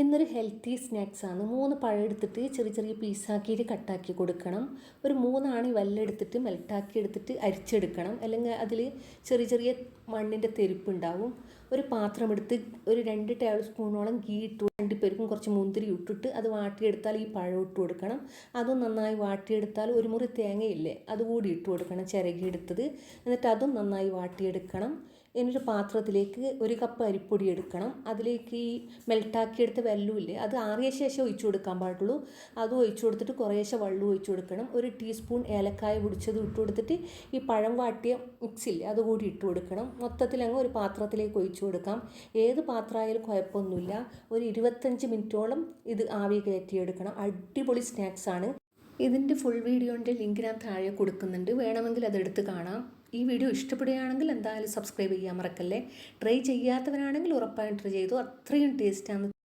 ഇന്നൊരു ഹെൽത്തി സ്നാക്സാണ്. 3 പഴം എടുത്തിട്ട് ചെറിയ ചെറിയ പീസാക്കിയിട്ട് കട്ടാക്കി കൊടുക്കണം. ഒരു 3 ആണി വെല്ലം എടുത്തിട്ട് മെൽട്ടാക്കി എടുത്തിട്ട് അരിച്ചെടുക്കണം. അല്ലെങ്കിൽ അതിൽ ചെറിയ ചെറിയ മണ്ണിൻ്റെ തെരിപ്പുണ്ടാവും. ഒരു പാത്രം എടുത്ത് ഒരു 2 ടേബിൾ സ്പൂണോളം ഗീ ഇട്ടു, അണ്ടിപ്പരിപ്പും കുറച്ച് മുന്തിരി ഇട്ടിട്ട് അത് വാട്ടിയെടുത്താൽ ഈ പഴം ഇട്ട് കൊടുക്കണം. അതും നന്നായി വാട്ടിയെടുത്താൽ ഒരു മുറി തേങ്ങയില്ലേ അതുകൂടി ഇട്ട് കൊടുക്കണം, ചിരകിയെടുത്തത്. എന്നിട്ട് അതും നന്നായി വാട്ടിയെടുക്കണം. എന്നിട്ട് പാത്രത്തിലേക്ക് 1 കപ്പ് അരിപ്പൊടി എടുക്കണം. അതിലേക്ക് ഈ മെൽട്ടാക്കിയെടുത്ത വെല്ലമില്ലേ അത് ആറിയ ശേഷം ഒഴിച്ചു കൊടുക്കാൻ പാടുള്ളൂ. അതും ഒഴിച്ചു കൊടുത്തിട്ട് കുറേശ്ശെ വെള്ളം ഒഴിച്ചു കൊടുക്കണം. 1 ടീസ്പൂൺ ഏലക്കായ പൊടിച്ചത് ഇട്ട് കൊടുത്തിട്ട് ഈ പഴം വാട്ടിയ മിക്സില്ലേ അതുകൂടി ഇട്ട് കൊടുക്കണം. മൊത്തത്തിലങ്ങ് ഒരു പാത്രത്തിലേക്ക് ഒഴിച്ചു കൊടുക്കാം. ഏത് പാത്രമായാലും കുഴപ്പമൊന്നുമില്ല. ഒരു 25 മിനിറ്റോളം ഇത് ആവി കയറ്റിയെടുക്കണം. അടിപൊളി സ്നാക്സാണ്. ഇതിൻ്റെ ഫുൾ വീഡിയോൻ്റെ ലിങ്ക് ഞാൻ താഴെ കൊടുക്കുന്നുണ്ട്, വേണമെങ്കിൽ അതെടുത്ത് കാണാം. ഈ വീഡിയോ ഇഷ്ടപ്പെടുകയാണെങ്കിൽ എന്തായാലും സബ്സ്ക്രൈബ് ചെയ്യാൻ മറക്കല്ലേ. ട്രൈ ചെയ്യാത്തവരാണെങ്കിൽ ഉറപ്പായും ട്രൈ ചെയ്തു, അത്രയും ടേസ്റ്റാണ്.